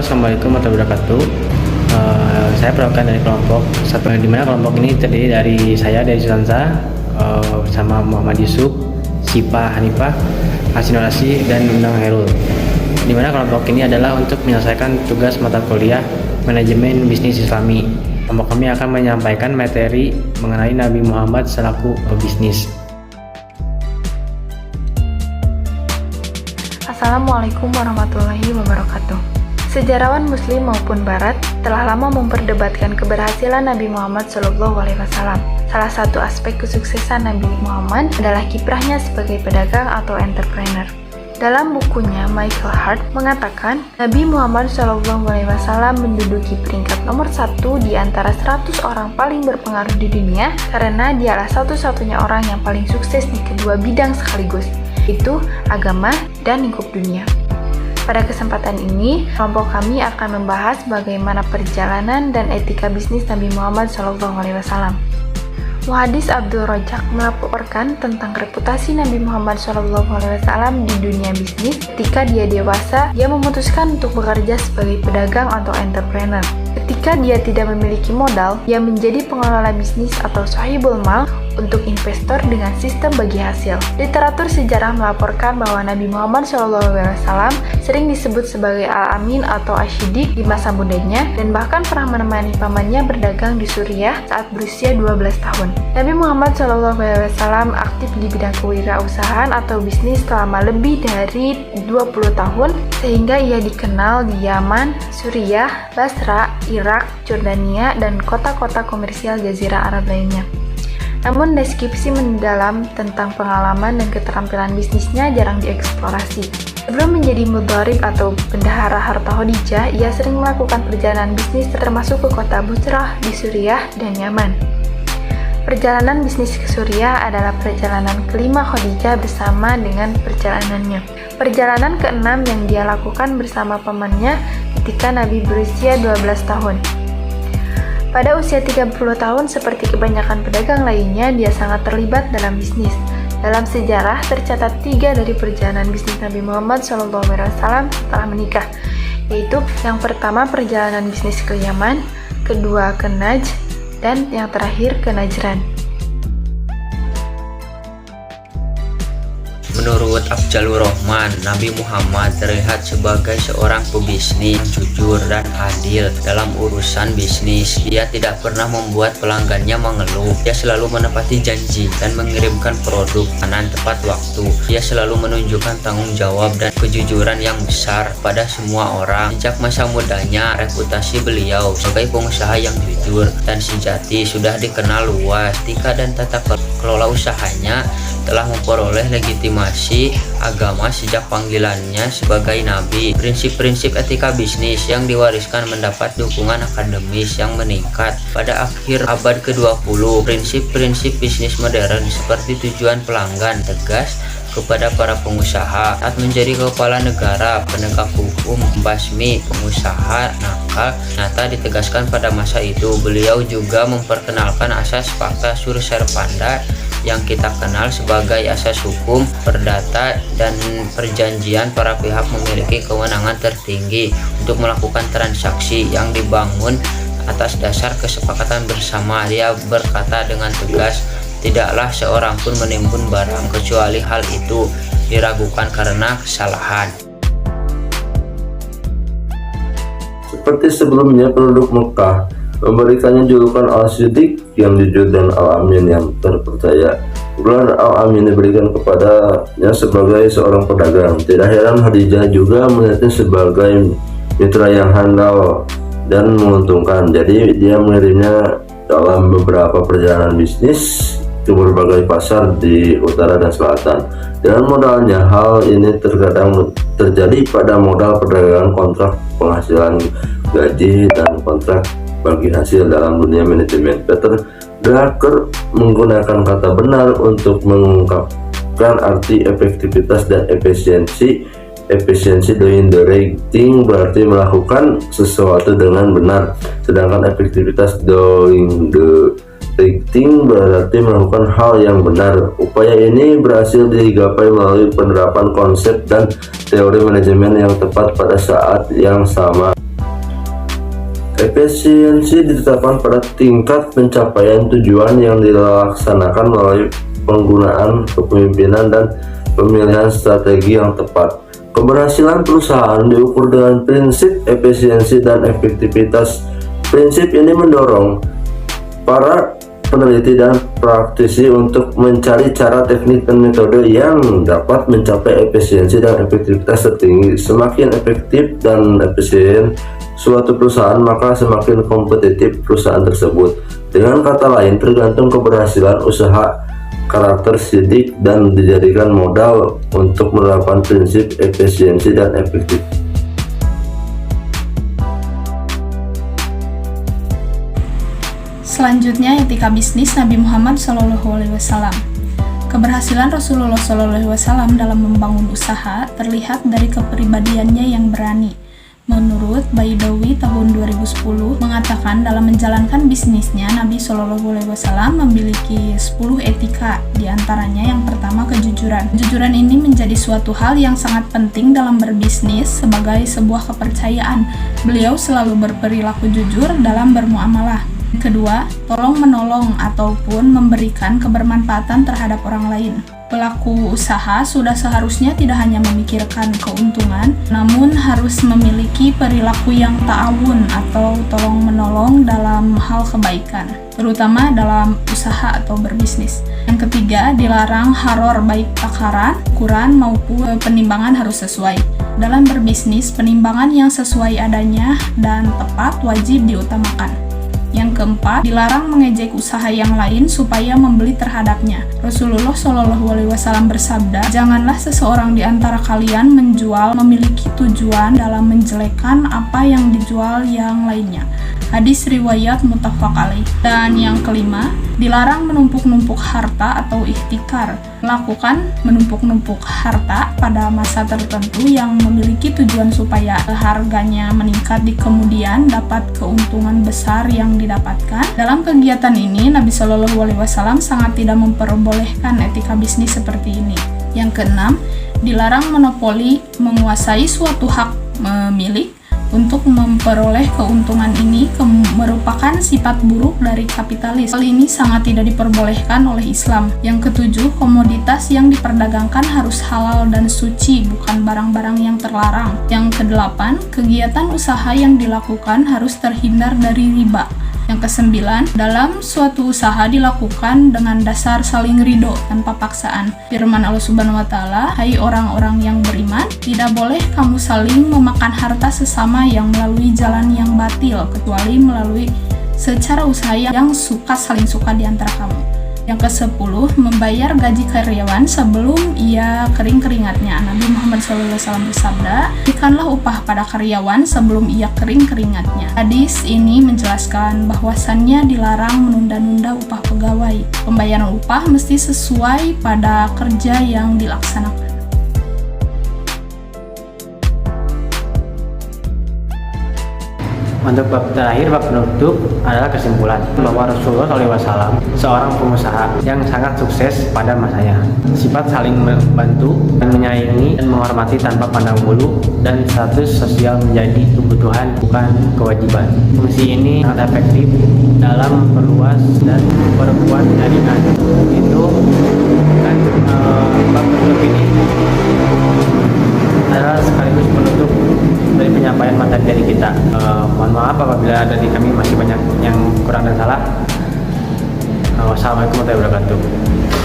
Assalamualaikum warahmatullahi wabarakatuh. Saya perwakilan dari kelompok satu, di mana kelompok ini terdiri dari saya dari Susansa, sama Muhammad Yusuf, Sipa Hanifah, Hasinul Asi, dan Undang Herul. Di mana kelompok ini adalah untuk menyelesaikan tugas mata kuliah Manajemen Bisnis Islami. Kelompok kami akan menyampaikan materi mengenai Nabi Muhammad selaku pebisnis. Assalamualaikum warahmatullahi wabarakatuh. Sejarawan Muslim maupun Barat telah lama memperdebatkan keberhasilan Nabi Muhammad SAW. Salah satu aspek kesuksesan Nabi Muhammad adalah kiprahnya sebagai pedagang atau entrepreneur. Dalam bukunya, Michael Hart mengatakan Nabi Muhammad SAW menduduki peringkat nomor 1 di antara 100 orang paling berpengaruh di dunia karena dialah satu-satunya orang yang paling sukses di kedua bidang sekaligus, yaitu agama dan lingkup dunia. Pada kesempatan ini, kelompok kami akan membahas bagaimana perjalanan dan etika bisnis Nabi Muhammad SAW. Muhadis Abdul Rojak melaporkan tentang reputasi Nabi Muhammad SAW di dunia bisnis. Ketika dia dewasa, dia memutuskan untuk bekerja sebagai pedagang atau entrepreneur. Ketika dia tidak memiliki modal, dia menjadi pengelola bisnis atau sahibul mal untuk investor dengan sistem bagi hasil. Literatur sejarah melaporkan bahwa Nabi Muhammad SAW sering disebut sebagai Al-Amin atau Ashidik di masa mudanya dan bahkan pernah menemani pamannya berdagang di Suriah saat berusia 12 tahun. Nabi Muhammad SAW aktif di bidang kewirausahaan atau bisnis selama lebih dari 20 tahun sehingga ia dikenal di Yaman, Suriah, Basra, Irak, Jordania, dan kota-kota komersial Jazirah Arab lainnya. Namun deskripsi mendalam tentang pengalaman dan keterampilan bisnisnya jarang dieksplorasi. Sebelum menjadi mudharib atau bendahara harta Khadijah, ia sering melakukan perjalanan bisnis termasuk ke kota Busrah di Suriah dan Yaman. Perjalanan bisnis ke Suriah adalah perjalanan kelima Khadijah bersama dengan perjalanannya. Perjalanan keenam yang dia lakukan bersama pamannya ketika Nabi berusia 12 tahun. Pada usia 30 tahun, seperti kebanyakan pedagang lainnya, dia sangat terlibat dalam bisnis. Dalam sejarah, tercatat 3 dari perjalanan bisnis Nabi Muhammad SAW setelah menikah, yaitu yang pertama perjalanan bisnis ke Yaman, kedua ke Najd, dan yang terakhir ke Najran. Menurut Afjalur Rahman, Nabi Muhammad terlihat sebagai seorang pebisnis jujur dan adil dalam urusan bisnis. Dia tidak pernah membuat pelanggannya mengeluh. Dia selalu menepati janji dan mengirimkan produk tepat waktu. Dia selalu menunjukkan tanggung jawab dan kejujuran yang besar pada semua orang. Sejak masa mudanya, reputasi beliau sebagai pengusaha yang jujur dan sejati sudah dikenal luas. Etika dan tata kelola usahanya telah memperoleh legitimasi agama sejak panggilannya sebagai nabi. Prinsip-prinsip etika bisnis yang diwariskan mendapat dukungan akademis yang meningkat. Pada akhir abad ke-20, prinsip-prinsip bisnis modern seperti tujuan pelanggan tegas kepada para pengusaha. Saat menjadi kepala negara, penegak hukum membasmi pengusaha nakal nyata ditegaskan pada masa itu. Beliau juga memperkenalkan asas fakta Surserpanda yang kita kenal sebagai asas hukum perdata dan perjanjian. Para pihak memiliki kewenangan tertinggi untuk melakukan transaksi yang dibangun atas dasar kesepakatan bersama. Dia berkata dengan tegas, tidaklah seorang pun menimbun barang kecuali hal itu diragukan karena kesalahan. Seperti sebelumnya, penduduk Mekah memberikannya julukan Al-Siddiq yang jujur dan Al-Amin yang terpercaya. Gelar Al-Amin diberikan kepadanya sebagai seorang pedagang. Tidak heran Khadijah juga melihatnya sebagai mitra yang handal dan menguntungkan. Jadi dia mengirimnya dalam beberapa perjalanan bisnis ke berbagai pasar di utara dan selatan. Dengan modalnya, hal ini terkadang terjadi pada modal perdagangan, kontrak penghasilan gaji, dan kontrak bagi hasil dalam dunia manajemen. Peter Drucker menggunakan kata benar untuk mengungkapkan arti efektivitas dan efisiensi. Efisiensi, doing the right thing, berarti melakukan sesuatu dengan benar, sedangkan efektivitas, doing the right thing, berarti melakukan hal yang benar. Upaya ini berhasil digapai melalui penerapan konsep dan teori manajemen yang tepat pada saat yang sama. Efisiensi ditetapkan pada tingkat pencapaian tujuan yang dilaksanakan melalui penggunaan kepemimpinan dan pemilihan strategi yang tepat. Keberhasilan perusahaan diukur dengan prinsip efisiensi dan efektivitas. Prinsip ini mendorong para peneliti dan praktisi untuk mencari cara, teknik, dan metode yang dapat mencapai efisiensi dan efektivitas tertinggi. Semakin efektif dan efisien suatu perusahaan, maka semakin kompetitif perusahaan tersebut. Dengan kata lain, tergantung keberhasilan usaha, karakteristik, dan dijadikan modal untuk menerapkan prinsip efisiensi dan efektif. Selanjutnya, etika bisnis Nabi Muhammad SAW. Keberhasilan Rasulullah SAW dalam membangun usaha terlihat dari kepribadiannya yang berani. Menurut Baidawi tahun 2010 mengatakan dalam menjalankan bisnisnya Nabi SAW memiliki 10 etika, diantaranya yang pertama kejujuran. Kejujuran ini menjadi suatu hal yang sangat penting dalam berbisnis sebagai sebuah kepercayaan. Beliau selalu berperilaku jujur dalam bermuamalah. Kedua, tolong menolong ataupun memberikan kebermanfaatan terhadap orang lain. Pelaku usaha sudah seharusnya tidak hanya memikirkan keuntungan, namun harus memiliki perilaku yang ta'awun atau tolong menolong dalam hal kebaikan, terutama dalam usaha atau berbisnis. Yang ketiga, dilarang haror, baik takaran, ukuran maupun penimbangan harus sesuai. Dalam berbisnis, penimbangan yang sesuai adanya dan tepat wajib diutamakan. Yang keempat, dilarang mengejek usaha yang lain supaya membeli terhadapnya. Rasulullah SAW bersabda, janganlah seseorang di antara kalian menjual memiliki tujuan dalam menjelekkan apa yang dijual yang lainnya. Hadis riwayat muttafaq alaih. Dan yang kelima, dilarang menumpuk-numpuk harta atau ihtikar. Melakukan menumpuk-numpuk harta pada masa tertentu yang memiliki tujuan supaya harganya meningkat di kemudian dapat keuntungan besar yang didapatkan. Dalam kegiatan ini, Nabi SAW sangat tidak memperbolehkan etika bisnis seperti ini. Yang keenam, dilarang monopoli menguasai suatu hak milik untuk memperoleh keuntungan. Ini merupakan sifat buruk dari kapitalis. Hal ini sangat tidak diperbolehkan oleh Islam. Yang ketujuh, komoditas yang diperdagangkan harus halal dan suci, bukan barang-barang yang terlarang. Yang kedelapan, kegiatan usaha yang dilakukan harus terhindar dari riba. Yang kesembilan, dalam suatu usaha dilakukan dengan dasar saling ridho tanpa paksaan. Firman Allah Subhanahu wa Ta'ala, hai orang-orang yang beriman, tidak boleh kamu saling memakan harta sesama yang melalui jalan yang batil, kecuali melalui secara usaha yang saling suka di antara kamu. Yang ke-10, membayar gaji karyawan sebelum ia kering keringatnya. Nabi Muhammad SAW bersabda, berikanlah upah pada karyawan sebelum ia kering keringatnya. Hadis ini menjelaskan bahwasannya dilarang menunda-nunda upah pegawai. Pembayaran upah mesti sesuai pada kerja yang dilaksanakan. Untuk bab terakhir, bab penutup adalah kesimpulan bahwa Rasulullah SAW seorang pengusaha yang sangat sukses pada masanya. Sifat saling membantu dan menyayangi dan menghormati tanpa pandang bulu, dan status sosial menjadi kebutuhan bukan kewajiban. Fungsi ini sangat efektif dalam perluas dan perempuan jaringan. Itu kan bab penutup ini adalah sekaligus penutup dari penyampaian materi dari kita. Mohon maaf apabila dari kami masih banyak yang kurang dan salah. Wassalamualaikum warahmatullahi wabarakatuh.